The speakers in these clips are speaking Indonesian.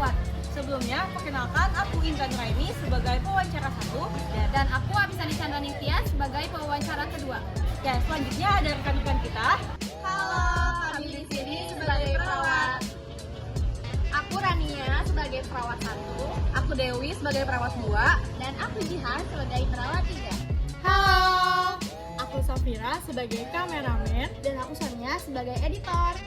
perawat. Sebelumnya, perkenalkan aku Intan Raini sebagai pewawancara 1 Dan aku Apisani Candraning Tias sebagai pewawancara kedua. Ya, selanjutnya ada rekan-rekan kita. Halo, kami di sini sebagai perawat. Aku Rania sebagai perawat 1, Aku Dewi sebagai perawat 2. dan aku Jihan sebagai perawat 3. Halo, aku Safira sebagai kameramen dan aku Sonia sebagai editor.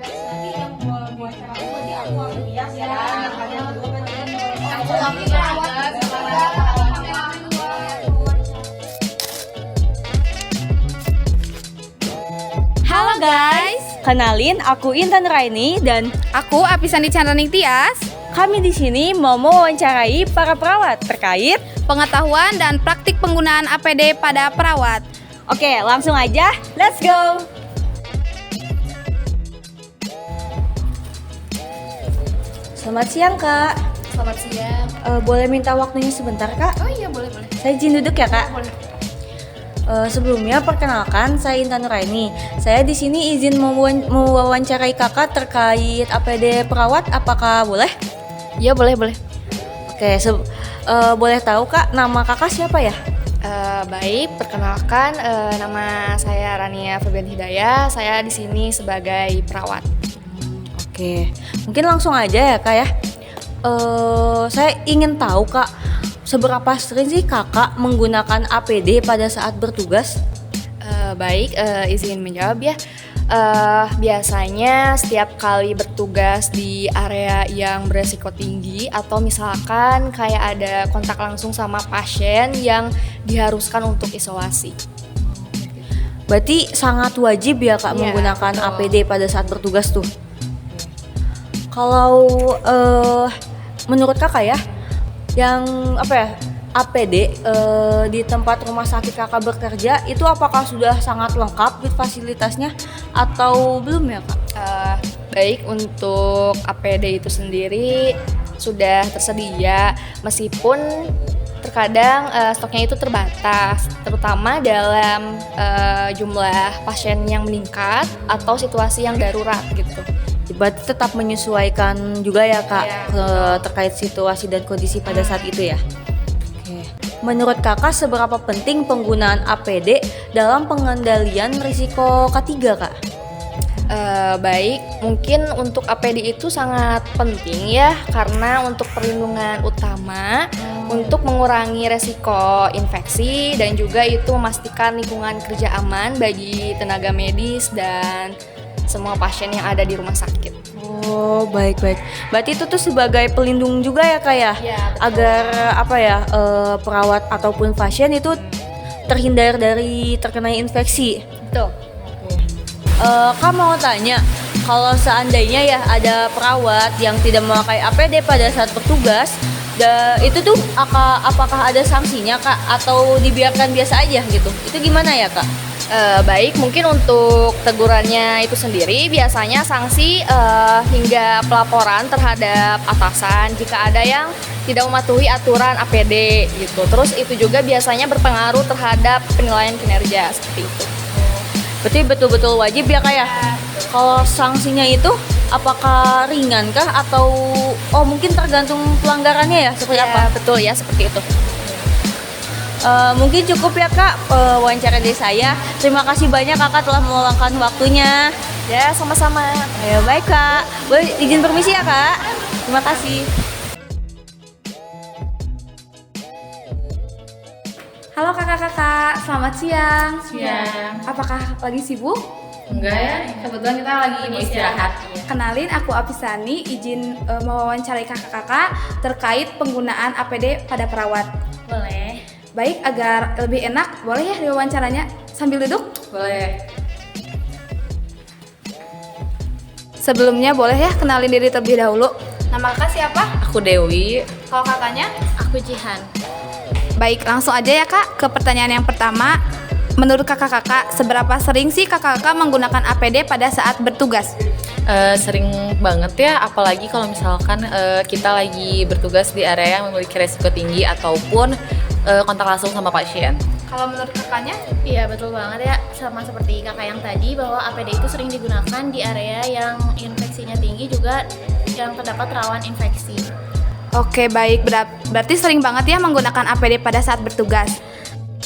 Nanti yang buat cara nanti aku ambil bias ya. Kalian berdua kan Aku lagi perawat Halo guys, kenalin aku Intan Raini dan Aku Apisani Candraning Tias. kami di sini mau mewawancarai para perawat terkait. Pengetahuan dan praktik penggunaan APD pada perawat. Oke, langsung aja, let's go. Selamat siang kak. Selamat siang. Boleh minta waktunya sebentar kak? Oh iya, boleh. Saya izin duduk ya kak. Boleh. Sebelumnya perkenalkan saya Intan Nuraini. Saya di sini izin mewawancarai kakak terkait APD perawat. Apakah boleh? Iya, boleh. Oke, boleh tahu kak nama kakak siapa ya? Baik, perkenalkan nama saya Rania Febian Hidayah. Saya di sini sebagai perawat. Oke, mungkin langsung aja ya kak ya. Saya ingin tahu kak, seberapa sering sih kakak menggunakan APD pada saat bertugas? Baik, izin menjawab ya. Biasanya setiap kali bertugas di area yang beresiko tinggi atau misalkan kayak ada kontak langsung sama pasien yang diharuskan untuk isolasi. Berarti sangat wajib ya kak Iya, menggunakan betul. APD pada saat bertugas tuh. Kalau menurut kakak ya, yang APD di tempat rumah sakit kakak bekerja itu apakah sudah sangat lengkap with fasilitasnya atau belum ya kak? Baik, untuk APD itu sendiri sudah tersedia meskipun terkadang stoknya itu terbatas, terutama dalam jumlah pasien yang meningkat atau situasi yang darurat gitu. Berarti tetap menyesuaikan juga ya kak Iya, terkait situasi dan kondisi pada saat itu ya. Oke. Menurut kakak seberapa penting penggunaan APD dalam pengendalian risiko ketiga kak? Baik, mungkin untuk APD itu sangat penting ya karena untuk perlindungan utama untuk mengurangi resiko infeksi dan juga itu memastikan lingkungan kerja aman bagi tenaga medis dan semua pasien yang ada di rumah sakit. Oh baik. Berarti itu tuh sebagai pelindung juga ya kak ya? Iya, betul. Agar perawat ataupun pasien itu terhindar dari terkena infeksi. Betul. Kak mau tanya, kalau seandainya ya ada perawat yang tidak memakai APD pada saat bertugas, itu tuh apakah ada sanksinya kak atau dibiarkan biasa aja gitu? Itu gimana ya kak? Baik, mungkin untuk tegurannya itu sendiri biasanya sanksi hingga pelaporan terhadap atasan jika ada yang tidak mematuhi aturan APD gitu. Terus itu juga biasanya berpengaruh terhadap penilaian kinerja seperti itu. Berarti betul-betul wajib ya kak ya? Kalau sanksinya itu apakah ringan kah atau mungkin tergantung pelanggarannya ya seperti apa? Betul ya, seperti itu. Mungkin cukup ya kak wawancara dari saya. Terima kasih banyak kakak telah meluangkan waktunya. Ya, sama-sama. Ya baik kak, boleh izin permisi ya kak. Terima kasih. Halo kakak-kakak, selamat siang. Siang. Apakah lagi sibuk? Enggak ya, kebetulan kita lagi mau istirahat. Kenalin, aku Apisani, izin mewawancarai kakak-kakak terkait penggunaan APD pada perawat. Boleh. Baik, agar lebih enak, boleh ya diwawancaranya sambil duduk? Boleh. Sebelumnya boleh ya kenalin diri terlebih dahulu. Nama kakak siapa? Aku Dewi. Kalau kakaknya? Aku Jihan. Baik, langsung aja ya kak ke pertanyaan yang pertama. Menurut kakak-kakak, seberapa sering sih kakak-kakak menggunakan APD pada saat bertugas? Sering banget ya, apalagi kalau misalkan kita lagi bertugas di area yang memiliki resiko tinggi ataupun kontak langsung sama pasien. Kalau menurut kakaknya? Iya betul banget ya, sama seperti kakak yang tadi bahwa APD itu sering digunakan di area yang infeksinya tinggi juga yang terdapat rawan infeksi. Oke, baik. Berarti sering banget ya menggunakan APD pada saat bertugas.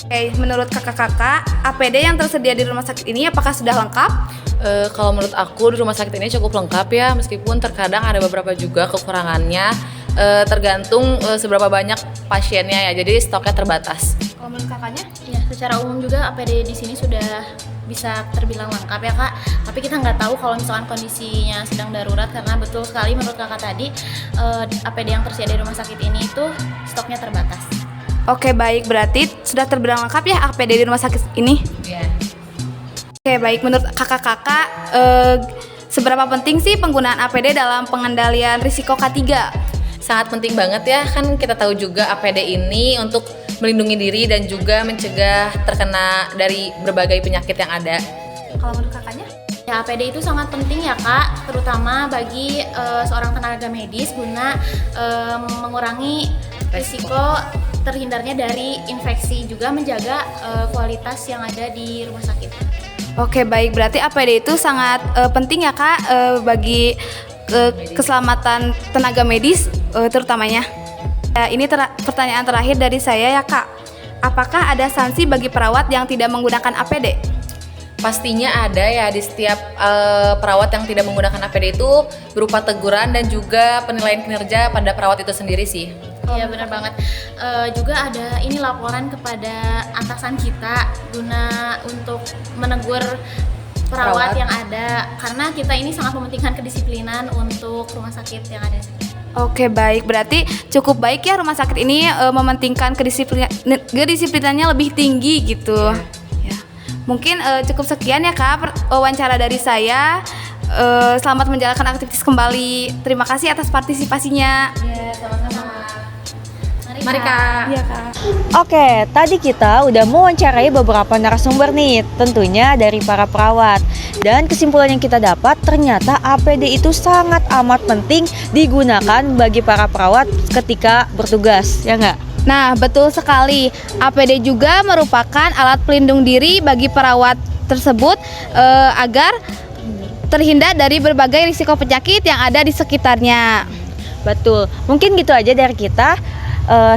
Oke, menurut kakak-kakak, APD yang tersedia di rumah sakit ini apakah sudah lengkap? Kalau menurut aku di rumah sakit ini cukup lengkap ya, meskipun terkadang ada beberapa juga kekurangannya, tergantung seberapa banyak pasiennya ya, jadi stoknya terbatas. Kalau menurut kakaknya? Ya, secara umum juga APD di sini sudah bisa terbilang lengkap ya kak. Tapi kita nggak tahu kalau misalkan kondisinya sedang darurat, karena betul sekali menurut kakak tadi APD yang tersedia di rumah sakit ini itu stoknya terbatas. Oke, baik. Berarti sudah terbilang lengkap ya APD di rumah sakit ini? Iya. Oke, baik. Menurut kakak-kakak, seberapa penting sih penggunaan APD dalam pengendalian risiko K3? Sangat penting banget ya, kan kita tahu juga APD ini untuk melindungi diri dan juga mencegah terkena dari berbagai penyakit yang ada. Kalau menurut kakaknya? Ya, APD itu sangat penting ya kak, terutama bagi seorang tenaga medis guna mengurangi risiko terhindarnya dari infeksi, juga menjaga kualitas yang ada di rumah sakit. Oke, baik. Berarti APD itu sangat penting ya kak bagi keselamatan tenaga medis terutamanya. Ya, ini pertanyaan terakhir dari saya ya kak. Apakah ada sanksi bagi perawat yang tidak menggunakan APD? Pastinya ada ya, di setiap perawat yang tidak menggunakan APD itu berupa teguran dan juga penilaian kinerja pada perawat itu sendiri sih. Iya benar banget. Juga ada ini laporan kepada atasan kita guna untuk menegur perawat yang ada, karena kita ini sangat mementingkan kedisiplinan untuk rumah sakit yang ada. Oke, baik. Berarti cukup baik ya rumah sakit ini mementingkan kedisiplinannya lebih tinggi gitu. Ya. Mungkin cukup sekian ya kak wawancara dari saya. Selamat menjalankan aktivitas kembali. Terima kasih atas partisipasinya. Iya, sama-sama. Mari kak. Iya kak. Oke, tadi kita udah mewawancarai beberapa narasumber nih, tentunya dari para perawat. Dan kesimpulan yang kita dapat, ternyata APD itu sangat amat penting digunakan bagi para perawat ketika bertugas, ya nggak? Nah, betul sekali. APD juga merupakan alat pelindung diri bagi perawat tersebut agar terhindar dari berbagai risiko penyakit yang ada di sekitarnya. Betul. Mungkin gitu aja dari kita.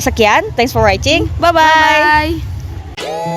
Sekian, thanks for watching. Bye-bye. Bye.